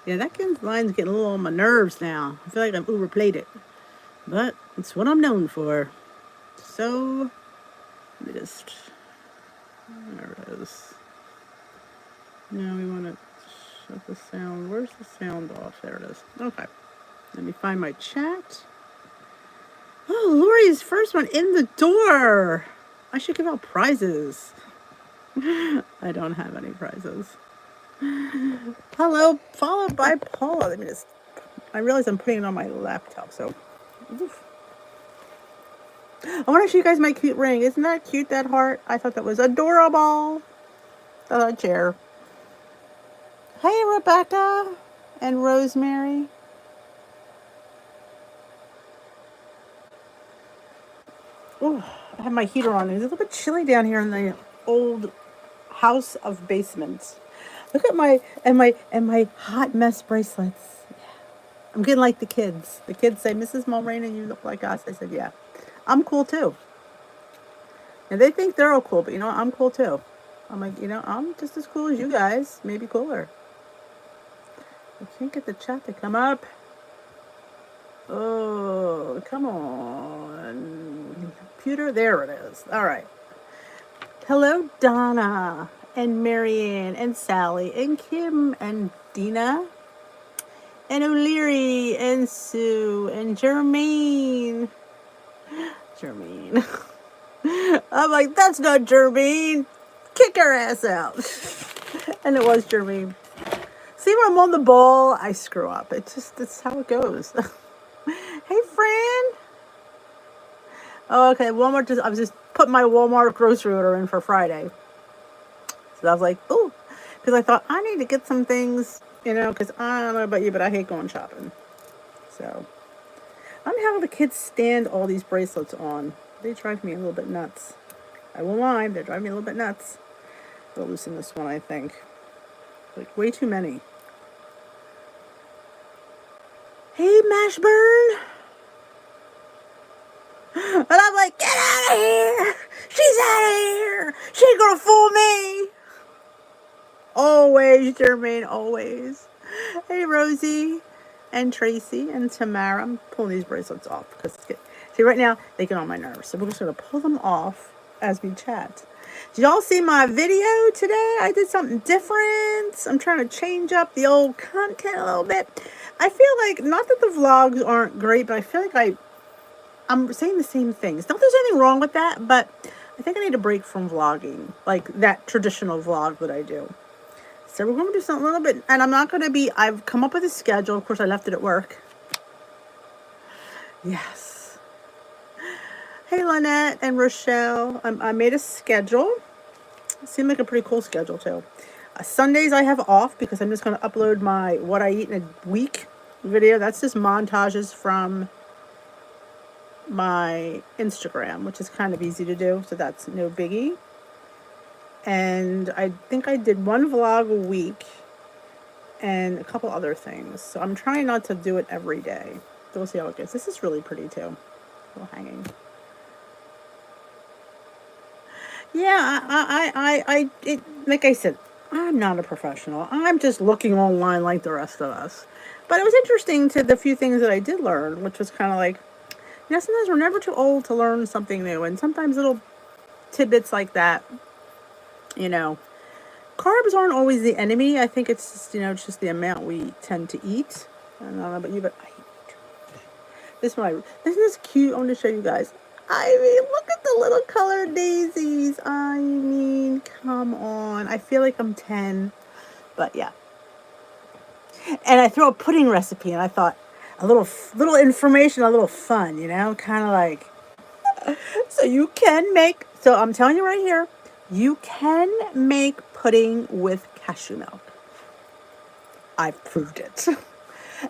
Yeah, that line's getting a little on my nerves now. I feel like I've overplayed it. But it's what I'm known for. So, let me just... There it is. Now we want to shut the sound. Where's the sound off? There it is. Okay. Let me find my chat. Oh, Lori's first one in the door. I should give out prizes. I don't have any prizes. Hello, followed by Paula. Let me just... I realize I'm putting it on my laptop, so... Oof. I want to show you guys my cute ring. Isn't that cute, that heart? I thought that was adorable. The chair. Hey, Rebecca and Rosemary. Oh, I have my heater on. It's a little bit chilly down here in the old house of basements. Look at my hot mess bracelets. Yeah. I'm getting like the kids. The kids say, Mrs. Mulraina, you look like us. I said, yeah. I'm cool too. And they think they're all cool, but I'm cool too. I'm like, I'm just as cool as you guys, maybe cooler. I can't get the chat to come up. Oh, come on. Computer, there it is. All right. Hello, Donna and Marianne and Sally and Kim and Dina and O'Leary and Sue and Jermaine. Jermaine. I'm like, that's not Jermaine. Kick her ass out. And it was Jermaine. See, when I'm on the ball, I screw up. It's how it goes. Hey, Fran. Oh, okay. Walmart I was just putting my Walmart grocery order in for Friday. So I was like, oh, because I thought I need to get some things, because I don't know about you, but I hate going shopping. So I don't know how the kids stand all these bracelets on. They drive me a little bit nuts. I won't lie, they drive me a little bit nuts. They'll loosen this one, I think. Like, way too many. Hey, Mashburn. And I'm like, get out of here. She's out of here. She ain't gonna fool me. Always, Jermaine, always. Hey, Rosie and Tracy and Tamara. I'm pulling these bracelets off because, see, right now, they get on my nerves. So we're just going to pull them off as we chat. Did y'all see my video today? I did something different. I'm trying to change up the old content a little bit. I feel like, not that the vlogs aren't great, but I feel like I'm saying the same things. Not that there's anything wrong with that, but I think I need a break from vlogging, like that traditional vlog that I do. So we're going to do something a little bit, and I'm not going to be, I've come up with a schedule. Of course, I left it at work. Yes. Hey, Lynette and Rochelle. I made a schedule. It seemed like a pretty cool schedule, too. Sundays I have off because I'm just going to upload my what I eat in a week video. That's just montages from my Instagram, which is kind of easy to do. So that's no biggie. And I think I did one vlog a week and a couple other things. So I'm trying not to do it every day. So we'll see how it goes. This is really pretty too. A little hanging. Yeah, like I said, I'm not a professional. I'm just looking online like the rest of us. But it was interesting to the few things that I did learn, which was kind of like, sometimes we're never too old to learn something new. And sometimes little tidbits like that, carbs aren't always the enemy. I think it's just, it's just the amount we tend to eat. I don't know about you, but I eat. Isn't this cute? I want to show you guys. I mean, look at the little colored daisies. I mean, come on. I feel like I'm 10, but yeah. And I threw a pudding recipe, and I thought a little information, a little fun, kind of like. So you can make. So I'm telling you right here, you can make pudding with cashew milk. I've proved it. And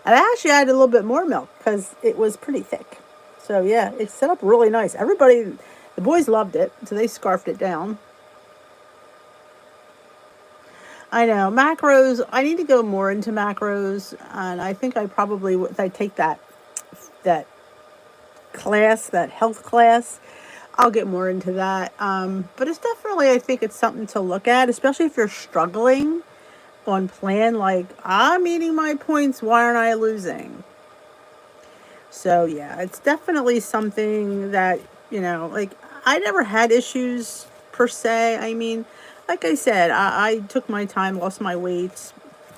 I actually added a little bit more milk because it was pretty thick. So yeah, it's set up really nice. The boys loved it, so they scarfed it down. I know, macros, I need to go more into macros, and I think I probably, if I take that class, that health class, I'll get more into that. But it's definitely, I think it's something to look at, especially if you're struggling on plan, like, I'm eating my points, why aren't I losing? So yeah, it's definitely something that, like, I never had issues per se. I mean, like I said, I took my time, lost my weight,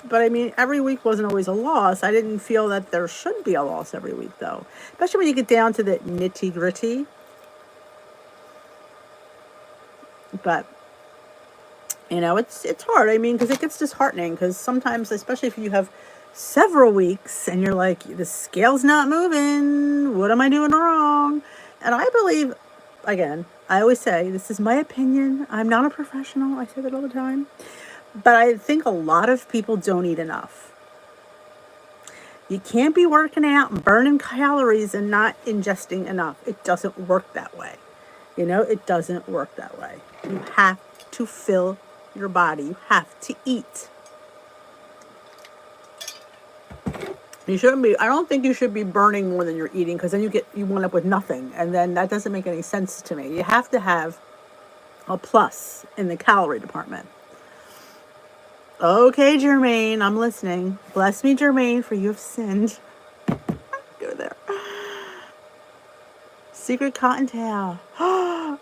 but I mean, every week wasn't always a loss. I didn't feel that there should be a loss every week, though, especially when you get down to the nitty gritty. But it's hard. I mean, because it gets disheartening. Because sometimes, especially if you have several weeks and you're like, the scale's not moving. What am I doing wrong? And I believe, again, I always say, this is my opinion. I'm not a professional. I say that all the time. But I think a lot of people don't eat enough. You can't be working out and burning calories and not ingesting enough. It doesn't work that way. It doesn't work that way. You have to fill your body. You have to eat. You shouldn't be, I don't think you should be burning more than you're eating, because then you wind up with nothing. And then that doesn't make any sense to me. You have to have a plus in the calorie department. Okay, Jermaine, I'm listening. Bless me, Jermaine, for you have sinned. Go there. Secret cottontail.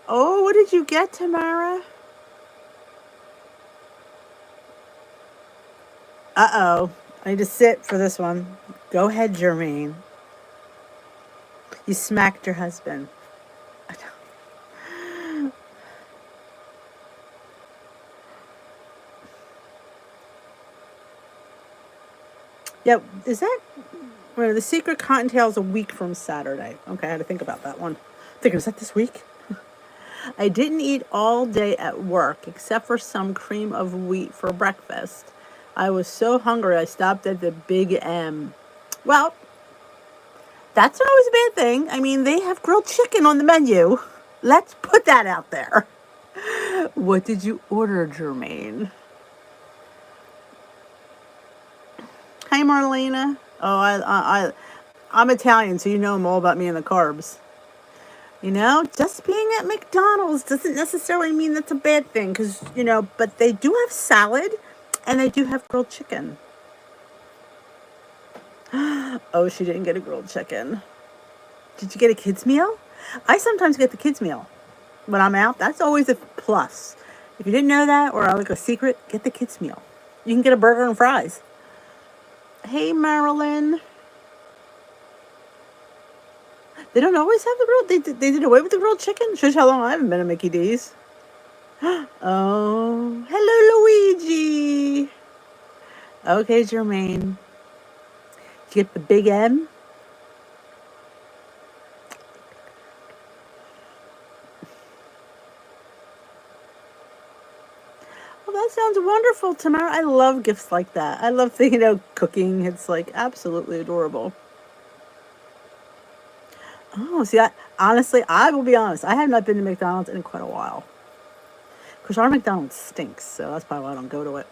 Oh, what did you get, Tamara? Uh-oh. I need to sit for this one. Go ahead, Jermaine. You smacked your husband. Yeah, is that... Well, the secret cottontail is a week from Saturday. Okay, I had to think about that one. I think, was that this week? I didn't eat all day at work, except for some cream of wheat for breakfast. I was so hungry, I stopped at the Big M. Well, that's not always a bad thing. I mean, they have grilled chicken on the menu. Let's put that out there. What did you order, Jermaine? Hi, Marlena. Oh, I'm Italian, so you know all about me and the carbs. Just being at McDonald's doesn't necessarily mean that's a bad thing, because, but they do have salad and they do have grilled chicken. Oh, she didn't get a grilled chicken. Did you get a kid's meal? I sometimes get the kid's meal when I'm out. That's always a plus. If you didn't know that, or like a secret, get the kid's meal. You can get a burger and fries. Hey, Marilyn. They don't always have the grilled. They did away with the grilled chicken. Shows how long I haven't been at Mickey D's. Oh, hello, Luigi. Okay, Jermaine. Did you get the Big M? Well, that sounds wonderful, Tamara. I love gifts like that. I love thinking of cooking. It's like absolutely adorable. Oh, see, honestly, I will be honest. I have not been to McDonald's in quite a while. Because our McDonald's stinks, so that's probably why I don't go to it.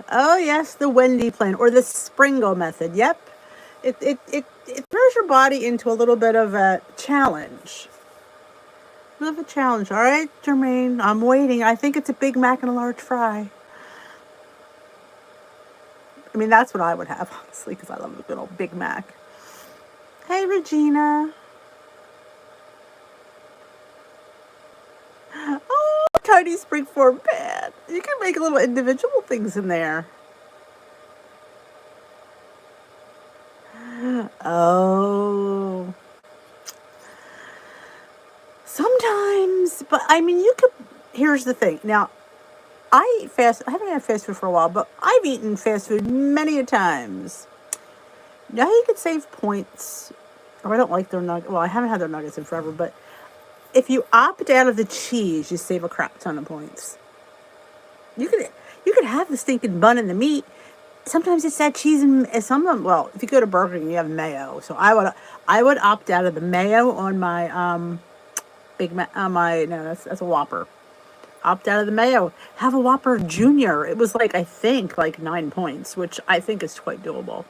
Oh, yes, the Wendy plan, or the Springle method. Yep. It throws your body into a little bit of a challenge. A bit of a challenge. All right, Jermaine, I'm waiting. I think it's a Big Mac and a large fry. I mean, that's what I would have, honestly, because I love a good old Big Mac. Hey, Regina. Oh, tiny springform pan. You can make little individual things in there. Oh. Sometimes, but I mean, you could, here's the thing. Now, I haven't had fast food for a while, but I've eaten fast food many a times. Now you could save points. Oh, I don't like their nuggets. Well, I haven't had their nuggets in forever, but if you opt out of the cheese, you save a crap ton of points. You could have the stinking bun and the meat. Sometimes it's that cheese and some of them. Well, if you go to Burger King, you have mayo. So I would opt out of the mayo on my Big Mac. That's a Whopper. Opt out of the mayo. Have a Whopper Junior. It was I think 9 points, which I think is quite doable.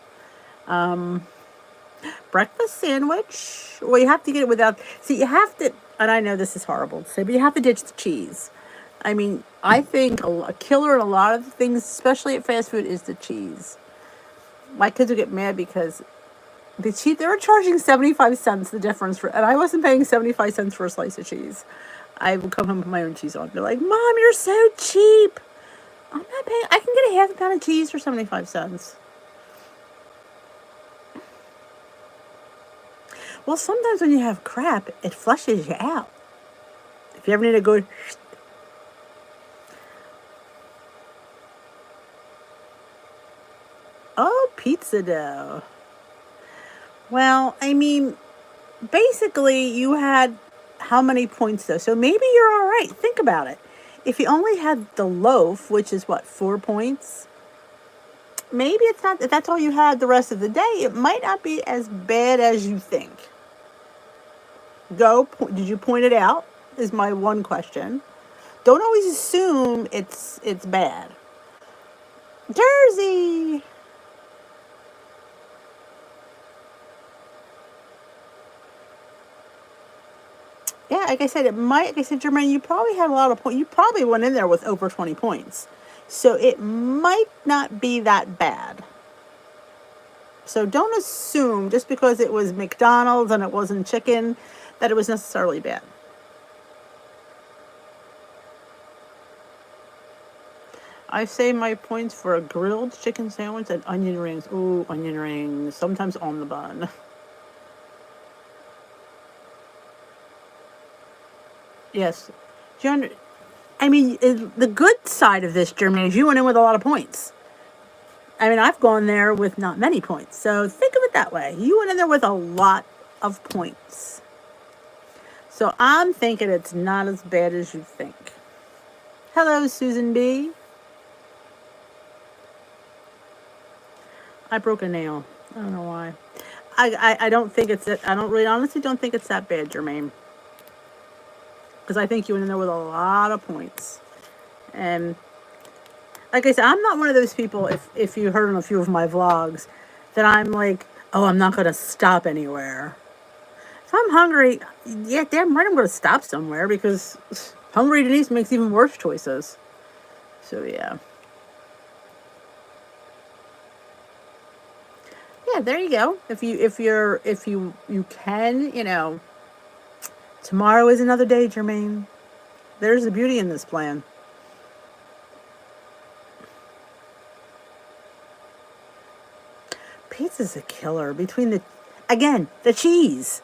Breakfast sandwich. Well, you have to get it without. See, you have to, and I know this is horrible to say, but you have to ditch the cheese. I mean, I think a killer in a lot of things, especially at fast food, is the cheese. My kids would get mad because they were charging 75 cents the difference for, and I wasn't paying 75 cents for a slice of cheese. I would come home with my own cheese on. They're like, Mom, you're so cheap. I'm not paying. I can get a half a pound of cheese for 75 cents. Well, sometimes when you have crap, it flushes you out. If you ever need a good... Oh, pizza dough. Well, I mean, basically you had how many points though? So maybe you're all right. Think about it. If you only had the loaf, which is what, 4 points? Maybe it's not, if that's all you had the rest of the day, it might not be as bad as you think. Did you point it out? Is my one question. Don't always assume it's bad. Jersey. Yeah, like I said, like I said, Jermaine, you probably had a lot of points. You probably went in there with over 20 points. So it might not be that bad. So don't assume just because it was McDonald's and it wasn't chicken that it was necessarily bad. I saved my points for a grilled chicken sandwich and onion rings. Ooh, onion rings. Sometimes on the bun. Yes. I mean, the good side of this, Germany, is you went in with a lot of points. I mean, I've gone there with not many points. So think of it that way. You went in there with a lot of points. So I'm thinking it's not as bad as you think. Hello, Susan B. I broke a nail. I don't know why. I don't think it's I don't really honestly don't think it's that bad, Jermaine. Because I think you went in there with a lot of points. And like I said, I'm not one of those people, if you heard on a few of my vlogs, that I'm like, oh, I'm not going to stop anywhere. If I'm hungry, yeah, damn right I'm going to stop somewhere, because Hungry Denise makes even worse choices. So, yeah. Yeah, there you go. If you can, you know, tomorrow is another day, Jermaine. There's the beauty in this plan. Pizza's a killer. Between the cheese.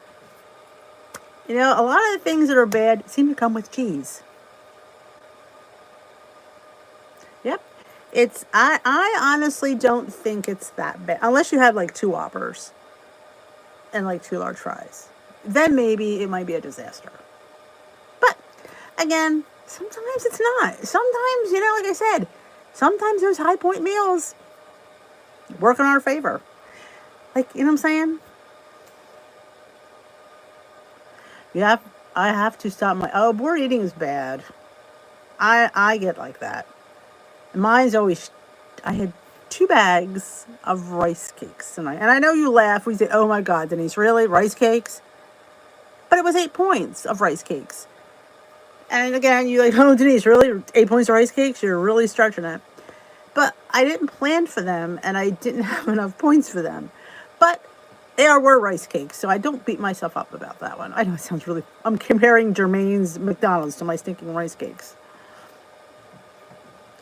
You know, a lot of the things that are bad seem to come with cheese. Yep. I honestly don't think it's that bad. Unless you had like 2 Whoppers and like 2 large fries. Then maybe it might be a disaster. But again, sometimes it's not. Sometimes, you know, like I said, sometimes those high point meals work in our favor. Like, you know what I'm saying? Yeah, I have to stop board eating is bad. I get like that. Mine's always, I had 2 bags of rice cakes tonight. And I know you laugh. We say, oh my God, Denise, really? Rice cakes? But it was 8 points of rice cakes. And again, you're like, oh, Denise, really? 8 points of rice cakes? You're really stretching it. But I didn't plan for them, and I didn't have enough points for them. But they were rice cakes, so I don't beat myself up about that one. I know it sounds really... I'm comparing Jermaine's McDonald's to my stinking rice cakes.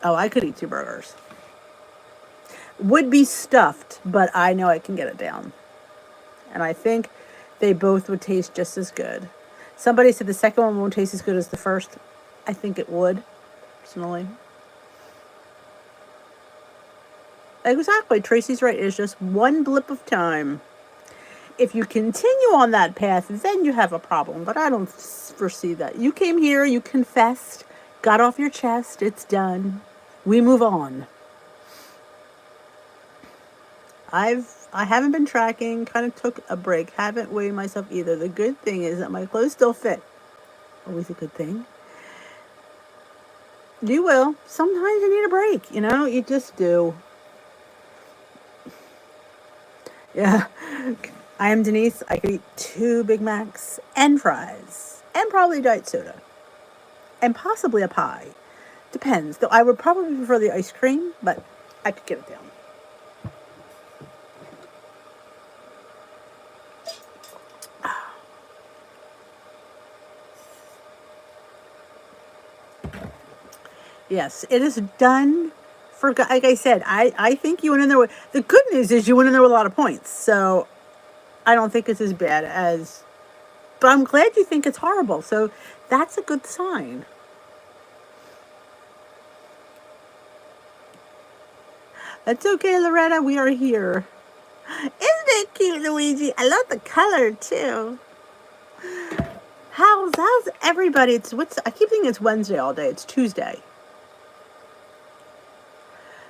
Oh, I could eat 2 burgers. Would be stuffed, but I know I can get it down. And I think they both would taste just as good. Somebody said the second one won't taste as good as the first. I think it would, personally. Exactly. Tracy's right. It's just one blip of time. If you continue on that path, then you have a problem. But I don't foresee that. You came here, you confessed, got off your chest, it's done. We move on. I haven't been tracking, kind of took a break, haven't weighed myself either. The good thing is that my clothes still fit. Always a good thing. You will. Sometimes you need a break, you know? You just do. Yeah. I am Denise. I could eat 2 Big Macs and fries and probably diet soda and possibly a pie. Depends. Though I would probably prefer the ice cream, but I could get it down. Yes, it is done. For, like I said, I think you went in there with, the good news is you went in there with a lot of points. So I don't think it's as bad as, but I'm glad you think it's horrible. So that's a good sign. That's okay, Loretta. We are here. Isn't it cute, Luigi? I love the color too. How's everybody? I keep thinking it's Wednesday all day. It's Tuesday.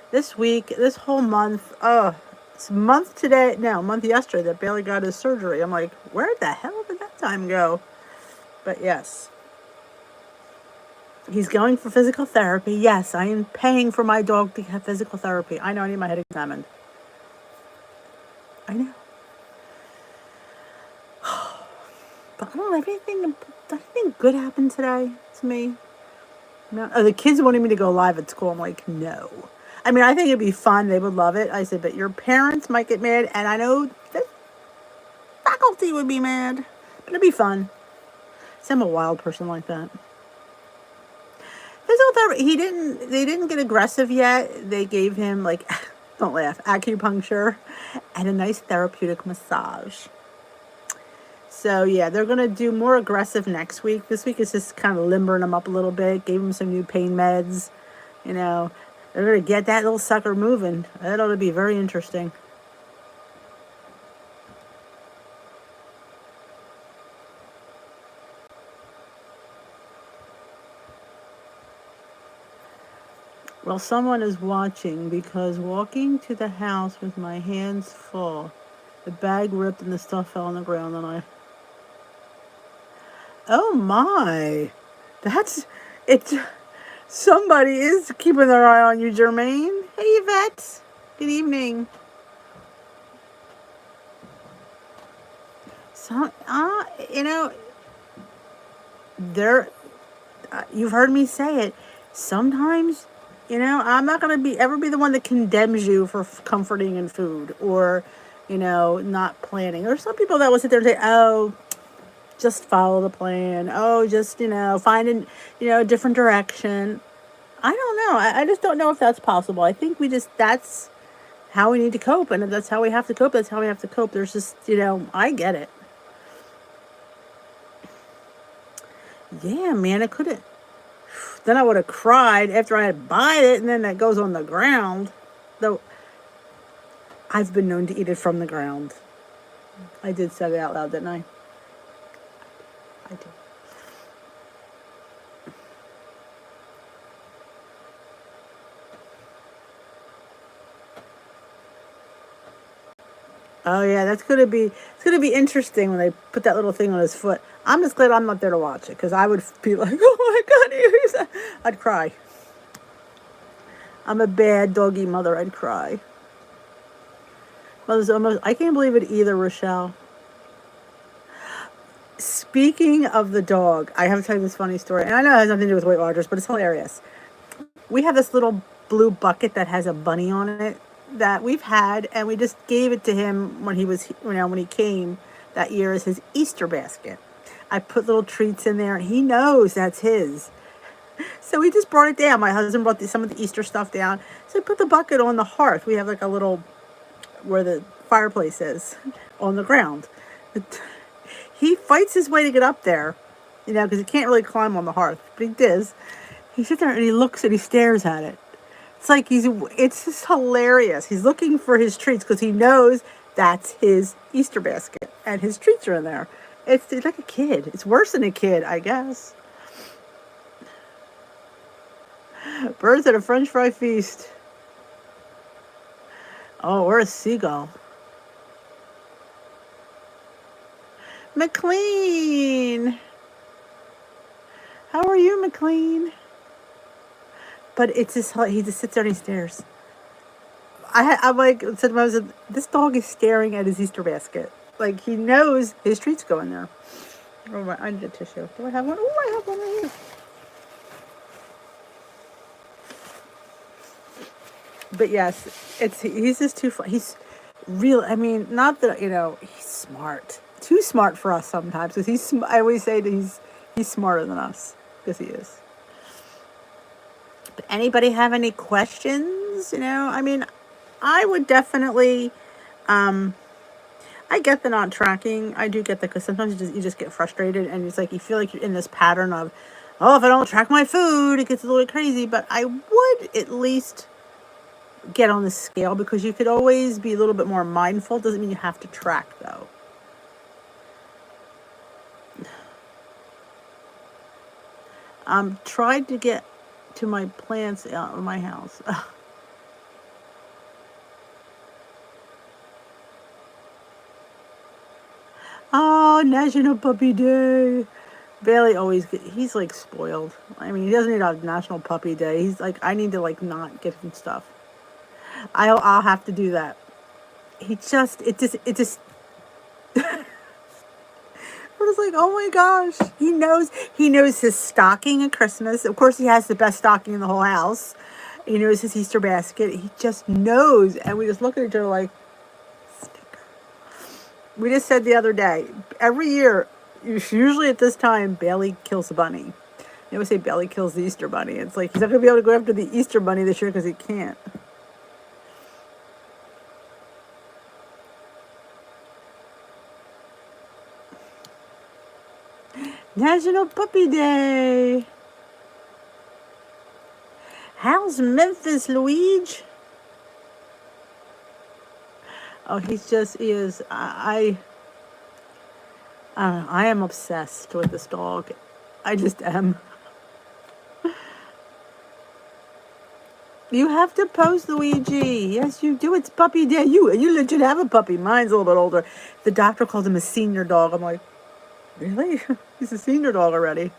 This week, this whole month, it's a month today, no, a month yesterday that Bailey got his surgery. I'm like, where the hell did that time go? But yes, he's going for physical therapy. Yes, I am paying for my dog to have physical therapy. I know I need my head examined. I know. But I don't know, anything good happened today to me? No. Oh, the kids wanted me to go live at school. I'm like, no. I mean, I think it'd be fun. They would love it. I said, but your parents might get mad. And I know the faculty would be mad. But it'd be fun. See, I'm a wild person like that. Physical therapy, they didn't get aggressive yet. They gave him, like, don't laugh, acupuncture and a nice therapeutic massage. So, yeah, they're going to do more aggressive next week. This week is just kind of limbering him up a little bit. Gave him some new pain meds, you know. They're going to get that little sucker moving. That ought to be very interesting. Well, someone is watching because walking to the house with my hands full, the bag ripped and the stuff fell on the ground and oh my, that's, it. Somebody is keeping their eye on you, Jermaine. Hey, Yvette. Good evening. So, you know, you've heard me say it. Sometimes, you know, I'm not going to ever be the one that condemns you for comforting in food or, you know, not planning. There's some people that will sit there and say, oh, just follow the plan. Oh, just, you know, find a different direction. I don't know. I just don't know if that's possible. I think that's how we need to cope. And if that's how we have to cope, that's how we have to cope. There's just, you know, I get it. Yeah, man, I couldn't. Then I would have cried after I had bite it and then that goes on the ground. Though I've been known to eat it from the ground. I did say it out loud, didn't I? I did. Oh yeah, it's gonna be interesting when they put that little thing on his foot. I'm just glad I'm not there to watch it because I would be like, oh my God, I'd cry. I'm a bad doggy mother. I'd cry. I can't believe it either, Rochelle. Speaking of the dog, I have to tell you this funny story, and I know it has nothing to do with Weight Watchers, but it's hilarious. We have this little blue bucket that has a bunny on it that we've had, and we just gave it to him when he came that year as his Easter basket. I put little treats in there, and he knows that's his. So we just brought it down. My husband brought some of the Easter stuff down. So we put the bucket on the hearth. We have like a little, where the fireplace is, on the ground. He fights his way to get up there, you know, because he can't really climb on the hearth. But he does. He sits there and he looks and he stares at it. It's like it's just hilarious. He's looking for his treats because he knows that's his Easter basket and his treats are in there. It's like a kid. It's worse than a kid, I guess. Birds at a French fry feast. Oh, or a seagull. McLean. How are you, McLean? But it's just, he just sits there and he stares. I'm like, said to my husband, this dog is staring at his Easter basket. Like, he knows his treats go in there. Oh, I need a tissue. Do I have one? Oh, I have one right here. But yes, he's just too fun. He's real. I mean, not that, he's smart. Too smart for us sometimes. Because I always say that he's smarter than us. Because he is. But anybody have any questions? I mean, I would definitely, I get the not tracking. I do get that, because sometimes you just get frustrated, and it's like you feel like you're in this pattern of, oh, if I don't track my food, it gets a little crazy. But I would at least get on the scale, because you could always be a little bit more mindful. Doesn't mean you have to track, though. Tried to get to my plants out of my house. Oh, National Puppy Day. Bailey he's like spoiled. I mean, he doesn't need a National Puppy Day. He's like, I need to like not get him stuff. I'll have to do that. It just I was like, oh my gosh. He knows his stocking at Christmas. Of course, he has the best stocking in the whole house. He knows his Easter basket. He just knows. And we just look at each other like, sticker. We just said the other day, every year, usually at this time, Bailey kills a bunny. They always say Bailey kills the Easter bunny. It's like, he's not going to be able to go after the Easter bunny this year because he can't. National Puppy Day. How's Memphis, Luigi? Oh, he is. I don't know. I am obsessed with this dog. I just am. You have to post, Luigi. Yes, you do. It's puppy day. You legit have a puppy. Mine's a little bit older. The doctor called him a senior dog. I'm like, really? He's a senior dog already.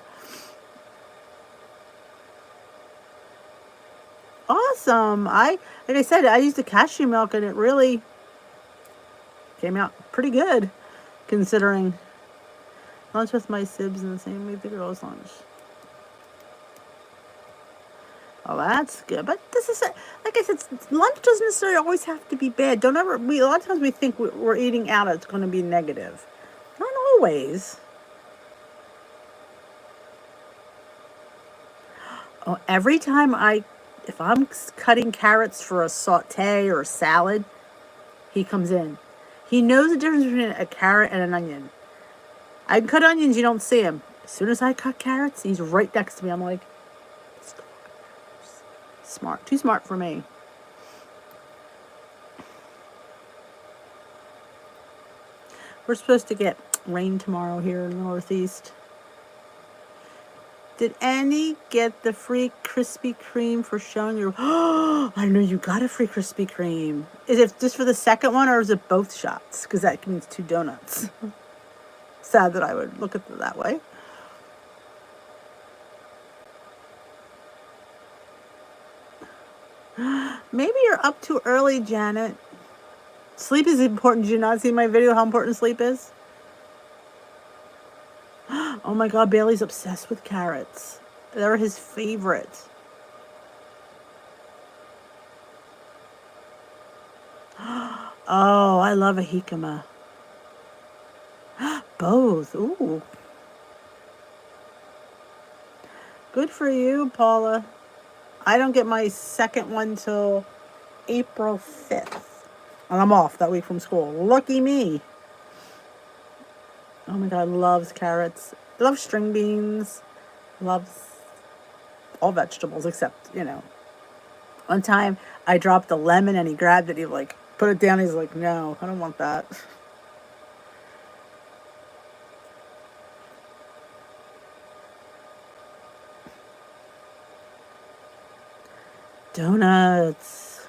Awesome. Like I said, I used the cashew milk, and it really came out pretty good, considering. Lunch with my sibs in the same week the girls' lunch. Oh, that's good. But this is, like I said, lunch doesn't necessarily always have to be bad. A lot of times we think we're eating out, it's going to be negative. Not always. Oh, every time if I'm cutting carrots for a saute or a salad, he comes in. He knows the difference between a carrot and an onion. I can cut onions, you don't see him. As soon as I cut carrots, he's right next to me. I'm like, smart. Too smart for me. We're supposed to get rain tomorrow here in the Northeast. Did Annie get the free Krispy Kreme for showing your... Oh, I know you got a free Krispy Kreme. Is it just for the second one, or is it both shots? Because that means 2 donuts. Sad that I would look at it that way. Maybe you're up too early, Janet. Sleep is important. Did you not see my video how important sleep is? Oh my God, Bailey's obsessed with carrots. They're his favorite. Oh, I love a jicama. Both. Ooh. Good for you, Paula. I don't get my second one till April 5th. And I'm off that week from school. Lucky me. Oh my God, loves carrots. Loves string beans. Loves all vegetables except, One time I dropped a lemon and he grabbed it. He like put it down. He's like, no, I don't want that. Donuts.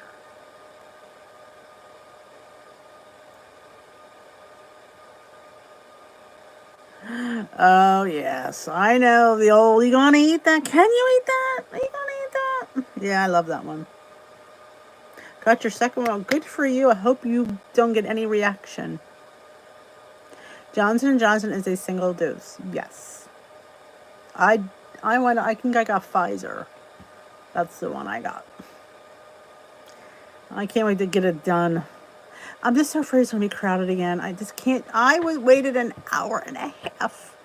Oh, yes. I know the old, you gonna eat that? Can you eat that? Are you gonna eat that? Yeah, I love that one. Got your second one. Good for you. I hope you don't get any reaction. Johnson & Johnson is a single dose. Yes. I think I got Pfizer. That's the one I got. I can't wait to get it done. I'm just so afraid it's going to be crowded again. I just can't. I waited an hour and a half.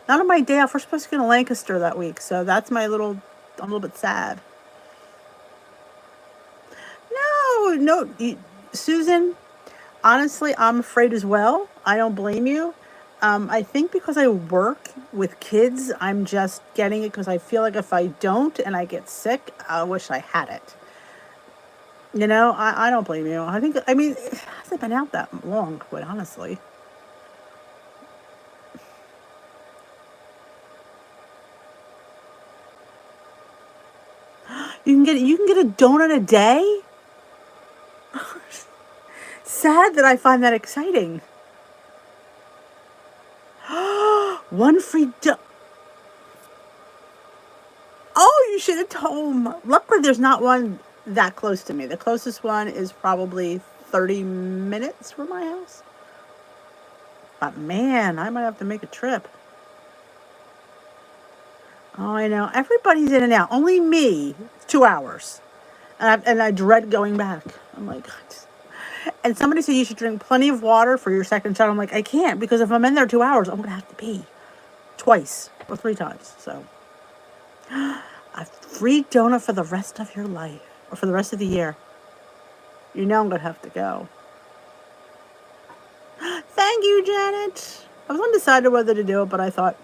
Not on my day off. We're supposed to go to Lancaster that week, so that's I'm a little bit sad. No, Susan, honestly, I'm afraid as well. I don't blame you. I think because I work with kids, I'm just getting it because I feel like if I don't and I get sick, I wish I had it. I don't blame you. I mean, it hasn't been out that long, quite honestly. You can get a donut a day? Sad that I find that exciting. One free Oh, you should have told me. Luckily, there's not one that close to me. The closest one is probably 30 minutes from my house. But man, I might have to make a trip. Oh, I know. Everybody's in and out. Only me, 2 hours. And I dread going back. I'm like, and somebody said you should drink plenty of water for your second shot. I'm like, I can't, because if I'm in there 2 hours, I'm going to have to pee twice or 3 times. So, a free donut for the rest of your life, or for the rest of the year. I'm going to have to go. Thank you, Janet. I was undecided whether to do it, but I thought,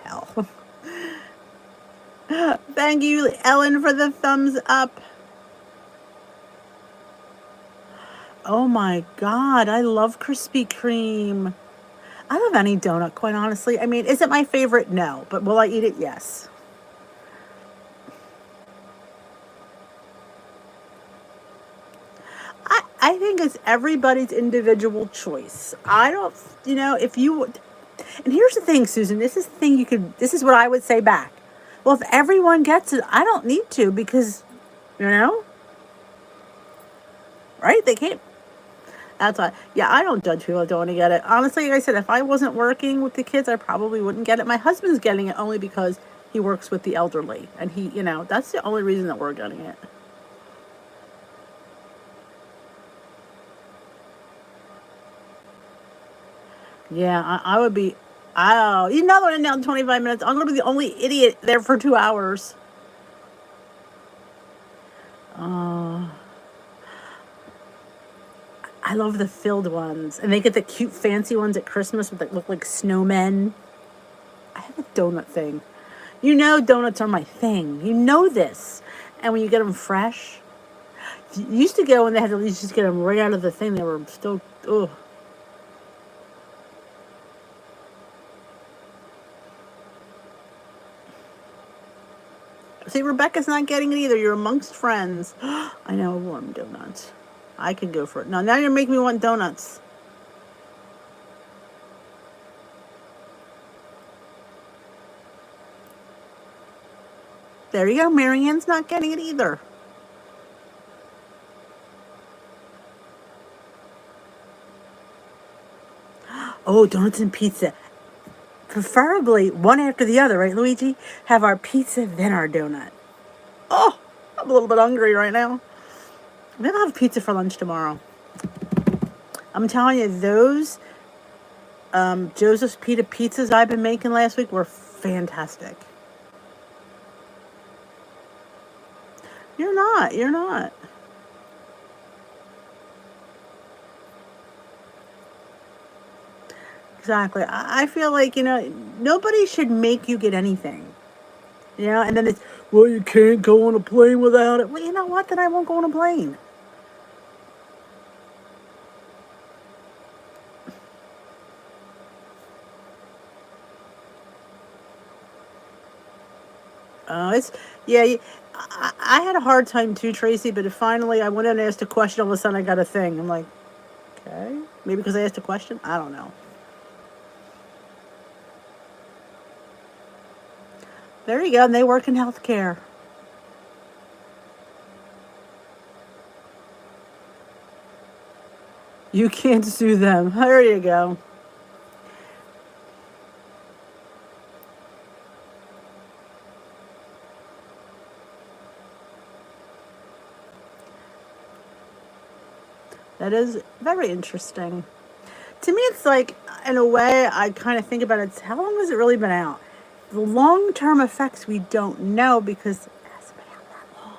hell. Thank you, Ellen, for the thumbs up. Oh my God, I love Krispy Kreme. I love any donut, quite honestly. I mean, is it my favorite? No. But will I eat it? Yes. I think it's everybody's individual choice. I don't, if you would. And here's the thing, Susan. This is the thing this is what I would say back. Well, if everyone gets it, I don't need to, because, right? They can't. That's why. Yeah, I don't judge people that don't want to get it. Honestly, like I said, if I wasn't working with the kids, I probably wouldn't get it. My husband's getting it only because he works with the elderly. And he, that's the only reason that we're getting it. Yeah, I would be. Oh, they're in down 25 minutes. I'm going to be the only idiot there for 2 hours. I love the filled ones. And they get the cute fancy ones at Christmas that look like snowmen. I have a donut thing. Donuts are my thing. This. And when you get them fresh. You used to go when they had to just get them right out of the thing. They were still, ugh. See, Rebecca's not getting it either. You're amongst friends. I know, warm donuts. I could go for it. No, now you're making me want donuts. There you go. Marianne's not getting it either. Oh, donuts and pizza. Preferably one after the other, right, Luigi? Have our pizza, then our donut. Oh, I'm a little bit hungry right now. Maybe I'll have pizza for lunch tomorrow. I'm telling you, those Joseph's Pita pizzas I've been making last week were fantastic. You're not. Exactly. I feel like, nobody should make you get anything. And then it's, well, you can't go on a plane without it. Well, you know what? Then I won't go on a plane. I had a hard time too, Tracy, but finally I went in and asked a question, all of a sudden I got a thing. I'm like, okay, maybe because I asked a question? I don't know. There you go, and they work in healthcare. You can't sue them. There you go. That is very interesting. To me, it's like, in a way, I kind of think about it, how long has it really been out? The long-term effects we don't know because it hasn't been out that long.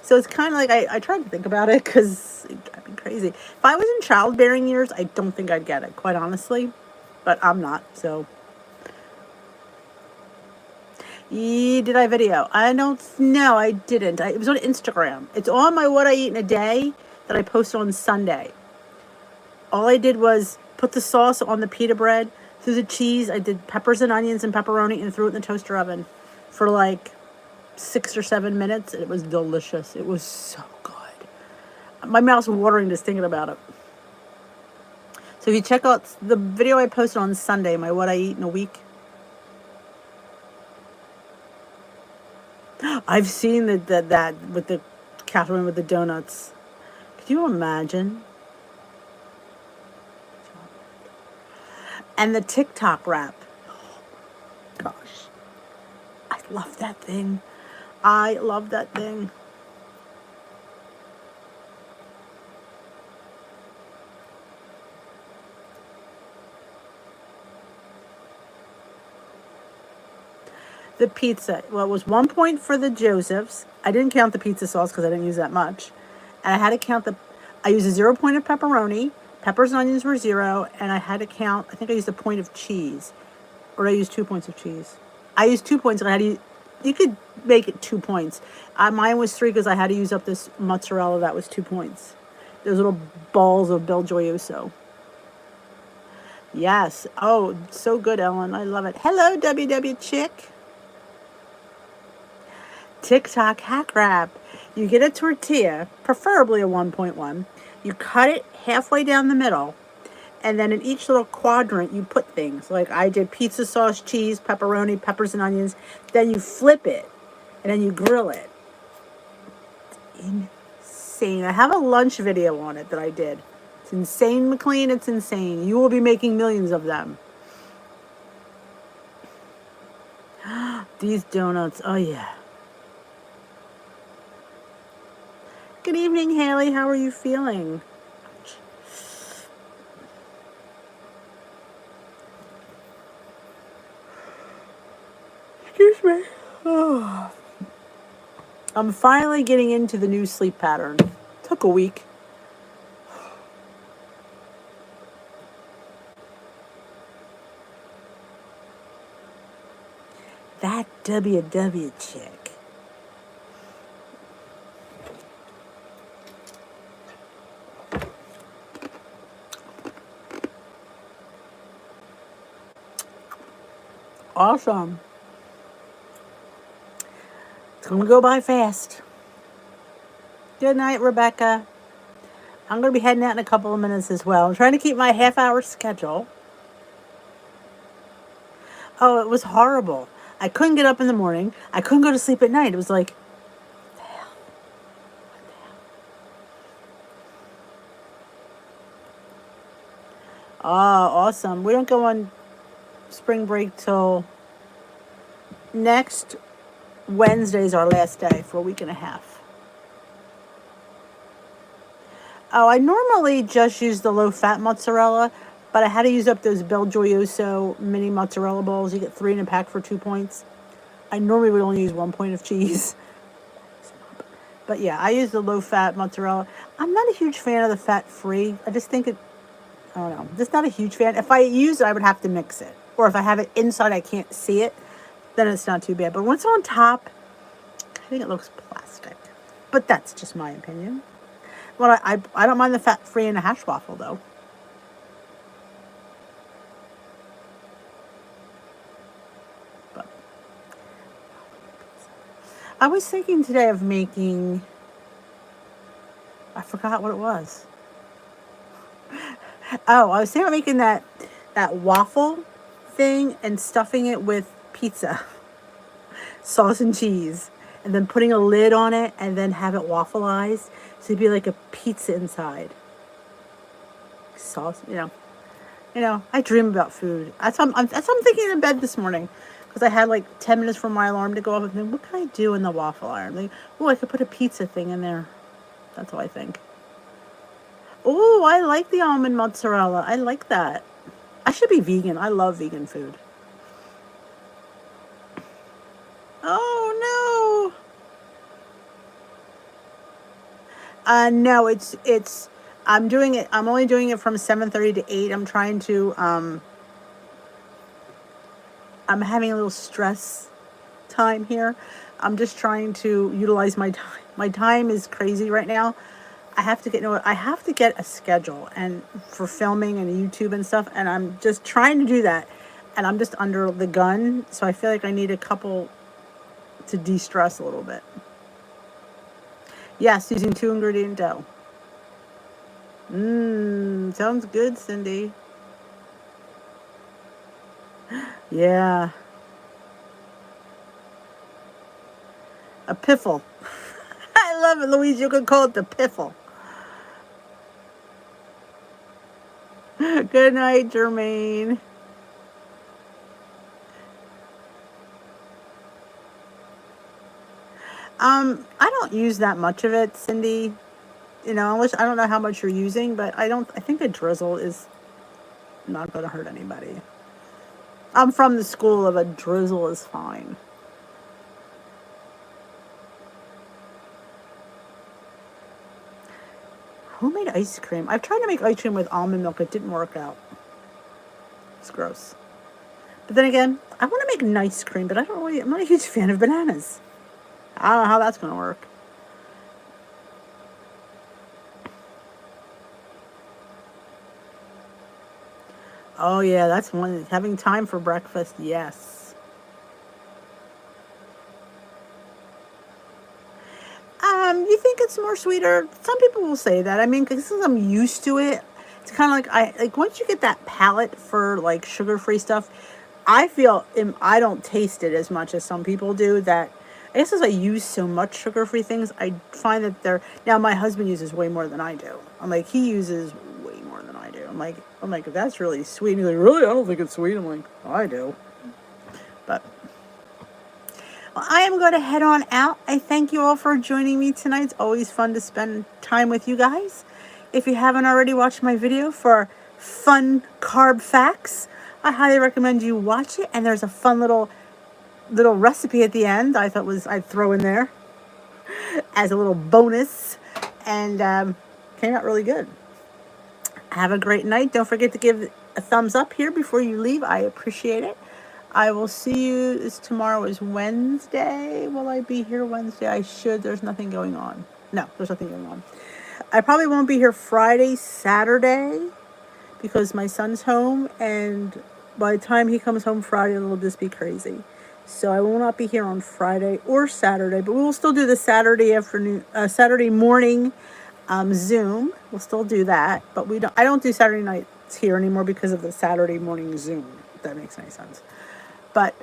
So it's kind of like, I tried to think about it because I'd be crazy. If I was in childbearing years, I don't think I'd get it, quite honestly. But I'm not, so. Did I video? I don't know, I didn't. It was on Instagram. It's on my What I Eat in a Day that I posted on Sunday. All I did was put the sauce on the pita bread, threw the cheese. I did peppers and onions and pepperoni and threw it in the toaster oven for like 6 or 7 minutes. And it was delicious. It was so good. My mouth's watering just thinking about it. So if you check out the video I posted on Sunday, my What I Eat in a Week. I've seen that with the Catherine with the donuts. Could you imagine? And the TikTok rap. Gosh. I love that thing. I love that thing. The pizza. Well, it was 1 point for the Josephs. I didn't count the pizza sauce because I didn't use that much. And I had to count I used a 0 point of pepperoni. Peppers and onions were 0. And I had to count, I think I used a point of cheese. Or I used 2 points of cheese. I used 2 points. You could make it 2 points. Mine was 3 because I had to use up this mozzarella. That was 2 points. Those little balls of Belgioioso. Yes. Oh, so good, Ellen. I love it. Hello, WW Chick. TikTok hack wrap. You get a tortilla, preferably a 1.1. You cut it halfway down the middle, and then in each little quadrant you put things. Like I did pizza sauce, cheese, pepperoni, peppers and onions. Then you flip it, and then you grill it. It's insane. I have a lunch video on it that I did. It's insane, McLean. It's insane. You will be making millions of them. These donuts. Oh, yeah. Good evening, Haley. How are you feeling? Excuse me. Oh. I'm finally getting into the new sleep pattern. Took a week. That WW chick. Awesome. It's going to go by fast. Good night, Rebecca. I'm going to be heading out in a couple of minutes as well. I'm trying to keep my half-hour schedule. Oh, it was horrible. I couldn't get up in the morning. I couldn't go to sleep at night. It was like, what the hell? What the hell? Oh, awesome. We don't go on spring break till next Wednesday's our last day for a week and a half. Oh, I normally just use the low-fat mozzarella, but I had to use up those Belgioioso mini mozzarella balls. You get 3 in a pack for 2 points. I normally would only use 1 point of cheese. But yeah, I use the low-fat mozzarella. I'm not a huge fan of the fat-free. I just think I don't know. Just not a huge fan. If I use it, I would have to mix it. Or if I have it inside, I can't see it, then it's not too bad. But once on top, I think it looks plastic. But that's just my opinion. Well, I don't mind the fat-free in a hash waffle, though. But I was thinking today of making, I forgot what it was. Oh, I was thinking of making that waffle thing and stuffing it with pizza sauce and cheese, and then putting a lid on it and then have it waffleized, so it'd be like a pizza inside. sauce, I dream about food. That's what I'm thinking in bed this morning. Because I had like 10 minutes for my alarm to go off and think, what can I do in the waffle iron? Like, oh, I could put a pizza thing in there. That's what I think. Oh, I like the almond mozzarella. I like that. I should be vegan. I love vegan food. Oh no. No, it's I'm doing it. I'm only doing it from 7:30 to 8. I'm trying to I'm having a little stress time here. I'm just trying to utilize my time. My time is crazy right now. I have to get a schedule and for filming and YouTube and stuff, and I'm just trying to do that. And I'm just under the gun, so I feel like I need a couple to de-stress a little bit. Yes, using 2-ingredient dough. Sounds good, Cindy. Yeah. A piffle. I love it, Louise. You can call it the piffle. Good night, Jermaine. I don't use that much of it, Cindy. Unless I don't know how much you're using, but I think a drizzle is not going to hurt anybody. I'm from the school of a drizzle is fine. Homemade ice cream. I've tried to make ice cream with almond milk. It didn't work out. It's gross. But then again, I want to make nice cream, but I'm not a huge fan of bananas. I don't know how that's going to work. Oh yeah, that's one. Having time for breakfast, yes. You think it's more sweeter? Some people will say that. I mean, because I'm used to it, it's kind of like once you get that palate for like sugar-free stuff, I feel I don't taste it as much as some people do. That I guess as I use so much sugar-free things, I find that now my husband uses way more than I do. I'm like, he uses way more than I do. I'm like, that's really sweet. And he's like, really? I don't think it's sweet. I'm like, oh, I do. But well, I am going to head on out. I thank you all for joining me tonight. It's always fun to spend time with you guys. If you haven't already watched my video for fun carb facts, I highly recommend you watch it. And there's a fun little recipe at the end I thought I'd throw in there as a little bonus, and came out really good. Have a great night. Don't forget to give a thumbs up here before you leave. I appreciate it. I will see you. Tomorrow is Wednesday. Will I be here Wednesday? I should. There's nothing going on. No, there's nothing going on. I probably won't be here Friday, Saturday, because my son's home, and by the time he comes home Friday, it'll just be crazy. So I will not be here on Friday or Saturday, but we will still do the Saturday morning Zoom. We'll still do that, but I don't do Saturday nights here anymore because of the Saturday morning Zoom, if that makes any sense. But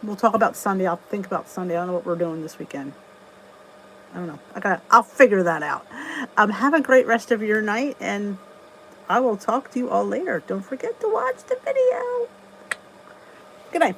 we'll talk about Sunday. I'll think about Sunday. I don't know what we're doing this weekend. I don't know. I'll figure that out. Have a great rest of your night, and I will talk to you all later. Don't forget to watch the video. Good night.